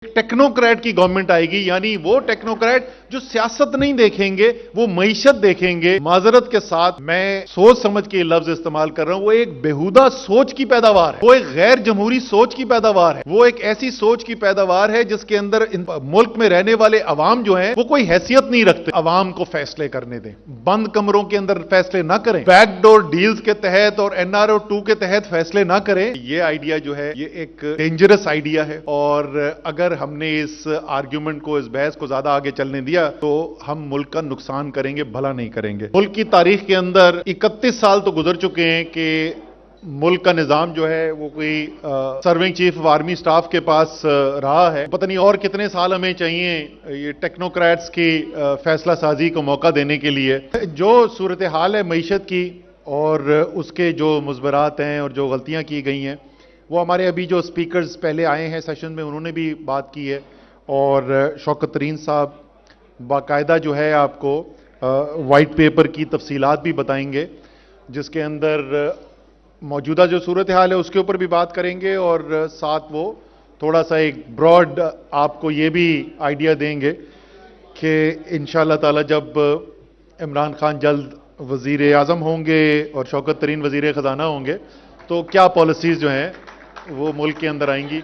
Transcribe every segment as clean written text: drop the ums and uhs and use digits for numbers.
Technocrat की government आएगी, यानी वो टेक्नोक्रेट जो सियासत नहीं देखेंगे, वो मईशत देखेंगे। माजरत के साथ मैं सोच समझ के लफ्ज इस्तेमाल कर रहा हूं, वो एक बेहुदा सोच की पैदावार है, वो एक गैर जमहूरी सोच की पैदावार है, वो एक ऐसी सोच की पैदावार है जिसके अंदर मुल्क में रहने वाले अवाम जो हैं वो कोई हैसियत नहीं रखते। अवाम को फैसले करने दें, बंद कमरों के अंदर फैसले ना करें, बैकडोर डील्स के तहत और NRO 2 के तहत फैसले ना करें। ये आइडिया जो है ये एक डेंजरस आइडिया है, और अगर हमने इस आर्ग्यूमेंट को, इस बहस को ज्यादा आगे चलने दिया तो हम मुल्क का नुकसान करेंगे, भला नहीं करेंगे। मुल्क की तारीख के अंदर 31 साल तो गुजर चुके हैं कि मुल्क का निजाम जो है वो कोई serving chief of army staff के पास रहा है। पता नहीं और कितने साल हमें चाहिए ये टेक्नोक्रेट्स की फैसला साजी को मौका देने के लिए। जो सूरत हाल है मईशत की और उसके जो मुज़बरात हैं और जो गलतियां की गई हैं, वो हमारे अभी जो स्पीकर्स पहले आए हैं सेशन में उन्होंने भी बात की है, और शौकत तरीन साहब बाकायदा जो है आपको वाइट पेपर की तफसीलात भी बताएंगे, जिसके अंदर मौजूदा जो सूरत हाल है उसके ऊपर भी बात करेंगे, और साथ वो थोड़ा सा एक ब्रॉड आपको ये भी आइडिया देंगे कि इंशाअल्लाह ताला जब इमरान खान जल्द वज़ीर आज़म होंगे और शौकत तरीन वज़ीर ख़जाना होंगे तो क्या पॉलिसीज़ जो हैं वो मुल्क के अंदर आएंगी।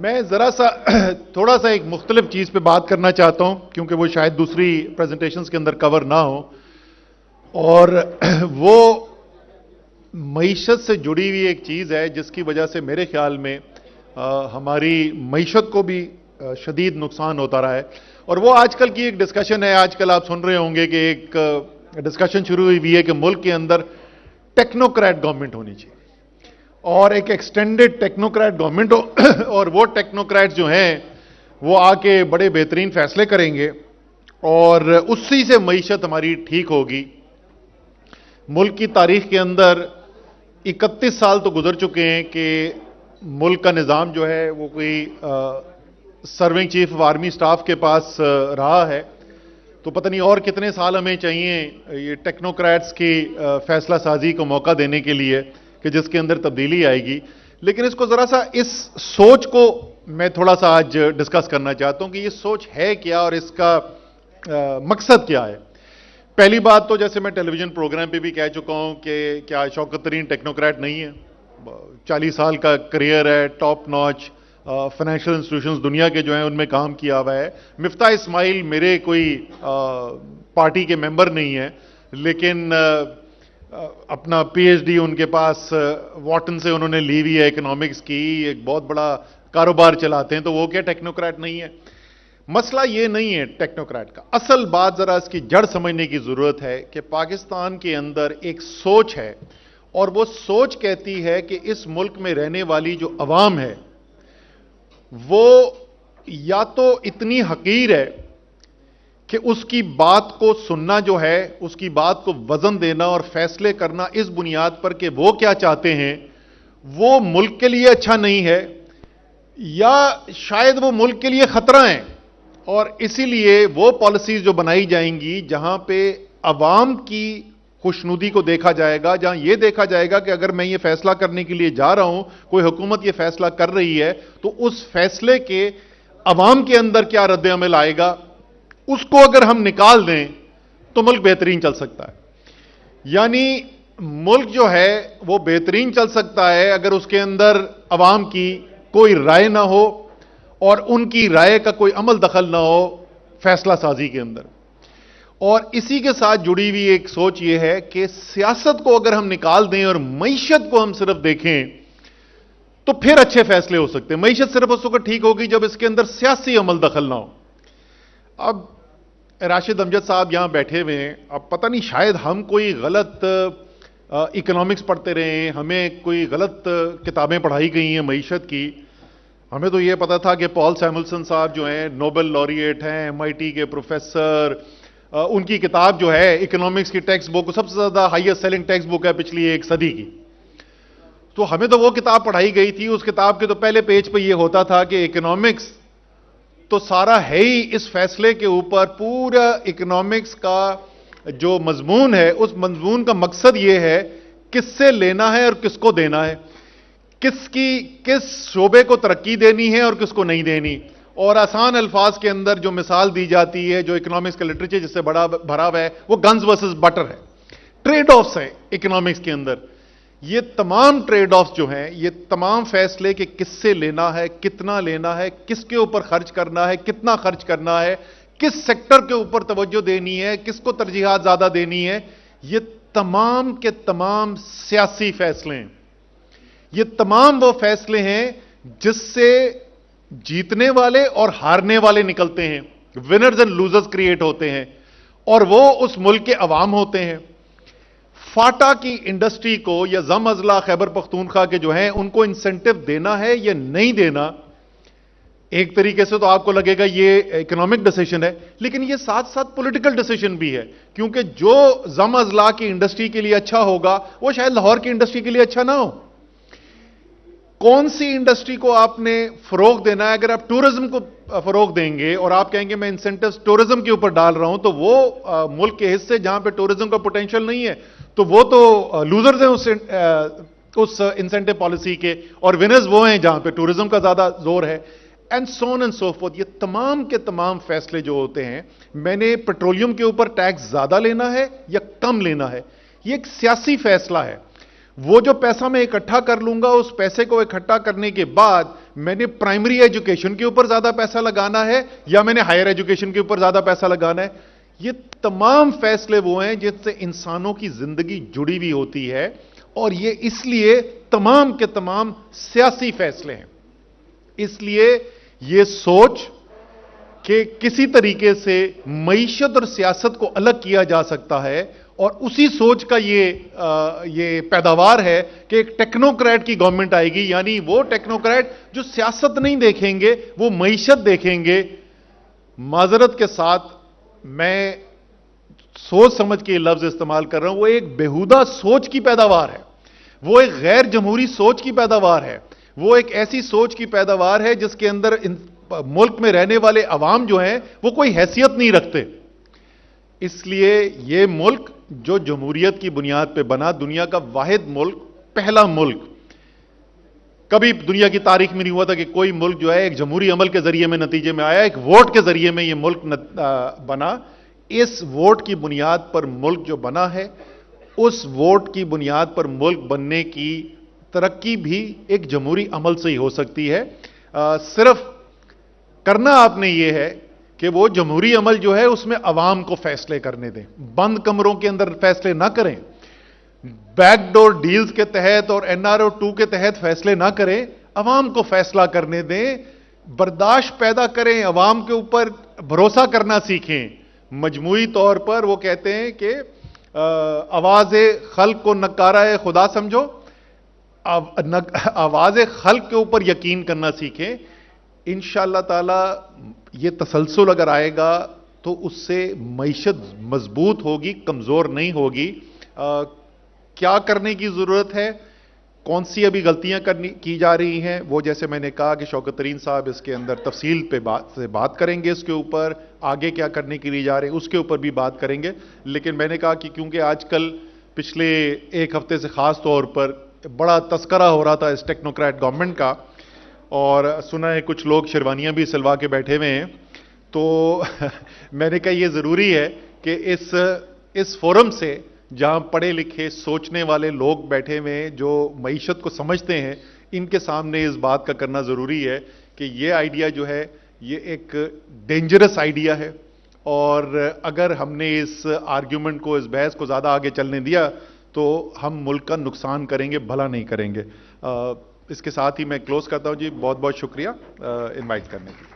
मैं ज़रा सा थोड़ा सा एक मुख्तलिफ चीज़ पे बात करना चाहता हूँ, क्योंकि वो शायद दूसरी प्रेजेंटेशंस के अंदर कवर ना हो, और वो मईशत से जुड़ी हुई एक चीज़ है जिसकी वजह से मेरे ख्याल में हमारी मईशत को भी शदीद नुकसान होता रहा है। और वो आजकल की एक डिस्कशन है, आजकल आप सुन रहे होंगे कि एक डिस्कशन शुरू हुई है कि मुल्क के अंदर टेक्नोक्रेट गवर्नमेंट होनी चाहिए, और एक एक्सटेंडेड टेक्नोक्रेट गवर्नमेंट हो, और वो टेक्नोक्रेट जो हैं वो आके बड़े बेहतरीन फैसले करेंगे और उसी से मईशत हमारी ठीक होगी। मुल्क की तारीख के अंदर 31 साल तो गुजर चुके हैं कि मुल्क का निज़ाम जो है वो कोई serving chief of army staff के पास रहा है। तो पता नहीं और कितने साल हमें चाहिए ये टेक्नोक्रेट्स की फैसला साजी को मौका देने के लिए कि जिसके अंदर तब्दीली आएगी। लेकिन इसको ज़रा सा इस सोच को मैं थोड़ा सा आज डिस्कस करना चाहता हूं कि ये सोच है क्या और इसका मकसद क्या है। पहली बात तो जैसे मैं टेलीविजन प्रोग्राम पे भी कह चुका हूं कि क्या शौकत तरीन टेक्नोक्रेट नहीं है। 40 साल का करियर है, टॉप नॉच फाइनेंशियल इंस्टीट्यूशंस दुनिया के जो हैं उनमें काम किया हुआ है। मिफ्ता इस्माइल मेरे कोई पार्टी के मेंबर नहीं है, लेकिन अपना PhD उनके पास वॉटन से उन्होंने ली हुई है, इकोनॉमिक्स की, एक बहुत बड़ा कारोबार चलाते हैं, तो वो क्या टेक्नोक्रेट नहीं है। मसला ये नहीं है टेक्नोक्रेट का, असल बात जरा इसकी जड़ समझने की जरूरत है कि पाकिस्तान के अंदर एक सोच है, और वो सोच कहती है कि इस मुल्क में रहने वाली जो अवाम है वो या तो इतनी हकीर है कि उसकी बात को सुनना जो है, उसकी बात को वजन देना और फैसले करना इस बुनियाद पर कि वो क्या चाहते हैं वो मुल्क के लिए अच्छा नहीं है, या शायद वो मुल्क के लिए खतरा है, और इसीलिए वो पॉलिसीज जो बनाई जाएंगी जहां पे अवाम की खुशनुदी को देखा जाएगा, जहां यह देखा जाएगा कि अगर मैं ये फैसला करने के लिए जा रहा हूं, कोई हुकूमत ये फैसला कर रही है, तो उस फैसले के अवाम के अंदर क्या रद्द अमल आएगा, उसको अगर हम निकाल दें तो मुल्क बेहतरीन चल सकता है। यानी मुल्क जो है वो बेहतरीन चल सकता है अगर उसके अंदर अवाम की कोई राय ना हो और उनकी राय का कोई अमल दखल ना हो फैसला साजी के अंदर। और इसी के साथ जुड़ी हुई एक सोच ये है कि सियासत को अगर हम निकाल दें और मईशत को हम सिर्फ देखें तो फिर अच्छे फैसले हो सकते हैं। मईशत सिर्फ उस वक्त ठीक होगी जब इसके अंदर सियासी अमल दखल ना हो। अब राशिद अमजद साहब यहां बैठे हुए हैं, अब पता नहीं शायद हम कोई गलत इकोनॉमिक्स पढ़ते रहे हैं, हमें कोई गलत किताबें पढ़ाई गई हैं मईशत की। हमें तो यह पता था कि पॉल सैमुअल्सन साहब जो हैं नोबेल लॉरिएट हैं, MIT के प्रोफेसर, उनकी किताब जो है इकोनॉमिक्स की टेक्स्ट बुक सबसे ज्यादा हाईएस्ट सेलिंग टेक्स्ट बुक है पिछली एक सदी की। तो हमें तो वो किताब पढ़ाई गई थी। उस किताब के तो पहले पेज पे ये होता था कि इकोनॉमिक्स तो सारा है ही इस फैसले के ऊपर, पूरा इकोनॉमिक्स का जो मजमून है उस मजमून का मकसद ये है किससे लेना है और किसको देना है, किस शोबे को तरक्की देनी है और किसको नहीं देनी, और आसान अल्फाज के अंदर जो मिसाल दी जाती है, जो इकोनॉमिक्स का लिटरेचर जिससे बड़ा भरा हुआ है, वो गन्स वर्सेस बटर है, ट्रेड ऑफ्स है इकोनॉमिक्स के अंदर। ये तमाम ट्रेड ऑफ्स जो हैं, ये तमाम फैसले कि किससे लेना है, कितना लेना है, किसके ऊपर खर्च करना है, कितना खर्च करना है, किस सेक्टर के ऊपर तवज्जो देनी है, किसको तरजीहात ज्यादा देनी है, ये तमाम के तमाम सियासी फैसले हैं। ये तमाम वो फैसले हैं जिससे जीतने वाले और हारने वाले निकलते हैं, विनर्स एंड लूजर्स क्रिएट होते हैं, और वो उस मुल्क के अवाम होते हैं। फाटा की इंडस्ट्री को या जम अजला खैबर पख्तूनख्वा के जो हैं उनको इंसेंटिव देना है या नहीं देना, एक तरीके से तो आपको लगेगा ये इकोनॉमिक डिसीजन है, लेकिन ये साथ साथ पॉलिटिकल डिसीजन भी है, क्योंकि जो जम अजला की इंडस्ट्री के लिए अच्छा होगा वो शायद लाहौर की इंडस्ट्री के लिए अच्छा ना हो। कौन सी इंडस्ट्री को आपने फरोग देना है? अगर आप टूरिज्म को फरोग देंगे और आप कहेंगे मैं इंसेंटिव्स टूरिज्म के ऊपर डाल रहा हूं, तो वो मुल्क के हिस्से जहां पे टूरिज्म का पोटेंशियल नहीं है, तो वो तो लूजर्स हैं उस इंसेंटिव पॉलिसी के, और विनर्स वो हैं जहां पे टूरिज्म का ज्यादा जोर है, and so on and so fourth. ये तमाम के तमाम फैसले जो होते हैं, मैंने पेट्रोलियम के ऊपर टैक्स ज्यादा लेना है या कम लेना है, ये एक सियासी फैसला है। वो जो पैसा मैं इकट्ठा कर लूंगा, उस पैसे को इकट्ठा करने के बाद मैंने प्राइमरी एजुकेशन के ऊपर ज्यादा पैसा लगाना है या मैंने हायर एजुकेशन के ऊपर ज्यादा पैसा लगाना है। ये तमाम फैसले वो हैं जिससे इंसानों की जिंदगी जुड़ी हुई होती है, और ये इसलिए तमाम के तमाम सियासी फैसले हैं। इसलिए ये सोच कि किसी तरीके से मईशत और सियासत को अलग किया जा सकता है, और उसी सोच का ये पैदावार है कि एक टेक्नोक्रेट की गवर्नमेंट आएगी, यानी वो टेक्नोक्रेट जो सियासत नहीं देखेंगे, वो मईशत देखेंगे। माजरत के साथ मैं सोच समझ के लफ्ज इस्तेमाल कर रहा हूं, वो एक बेहुदा सोच की पैदावार है, वो एक गैर जमहूरी सोच की पैदावार है, वो एक ऐसी सोच की पैदावार है जिसके अंदर मुल्क में रहने वाले अवाम जो हैं वो कोई हैसियत नहीं रखते। इसलिए ये मुल्क जो जमहूरियत की बुनियाद पे बना, दुनिया का वाहिद मुल्क, पहला मुल्क, कभी दुनिया की तारीख में नहीं हुआ था कि कोई मुल्क जो है एक जमहूरी अमल के जरिए में नतीजे में आया, एक वोट के जरिए में ये मुल्क बना। इस वोट की बुनियाद पर मुल्क जो बना है, उस वोट की बुनियाद पर मुल्क बनने की तरक्की भी एक जमहूरी अमल से ही हो सकती है। सिर्फ करना आपने ये है कि वो जमहूरी अमल जो है उसमें अवाम को फैसले करने दें, बंद कमरों के अंदर फैसले ना करें, बैकडोर डील्स के तहत और NRO 2 के तहत फैसले ना करें, अवाम को फैसला करने दें, बर्दाश्त पैदा करें, अवाम के ऊपर भरोसा करना सीखें। मजमूई तौर पर वो कहते हैं कि आवाज़े खल्क को नकारा खुदा समझो, आवाज़े खल्क के ऊपर यकीन करना सीखें। इंशाअल्लाह ताला ये तसलसल अगर आएगा तो उससे मईशत मजबूत होगी, कमज़ोर नहीं होगी। क्या करने की ज़रूरत है, कौन सी अभी गलतियां की जा रही हैं, वो जैसे मैंने कहा कि शौकत तरीन साहब इसके अंदर तफसील पे बात करेंगे, इसके ऊपर आगे क्या करने के लिए जा रहे हैं उसके ऊपर भी बात करेंगे। लेकिन मैंने कहा कि क्योंकि आजकल पिछले एक हफ्ते से ख़ास तौर पर बड़ा तस्करा हो रहा था इस टेक्नोक्रेट गवर्नमेंट का, और सुना है कुछ लोग शेरवानियां भी सिलवा के बैठे हुए हैं, तो मैंने कहा ये ज़रूरी है कि इस फोरम से जहां पढ़े लिखे सोचने वाले लोग बैठे हुए हैं जो मईशत को समझते हैं, इनके सामने इस बात का करना ज़रूरी है कि ये आइडिया जो है ये एक डेंजरस आइडिया है, और अगर हमने इस आर्ग्यूमेंट को, इस बहस को ज़्यादा आगे चलने दिया तो हम मुल्क का नुकसान करेंगे, भला नहीं करेंगे। इसके साथ ही मैं क्लोज करता हूं जी। बहुत बहुत शुक्रिया इनवाइट करने के लिए।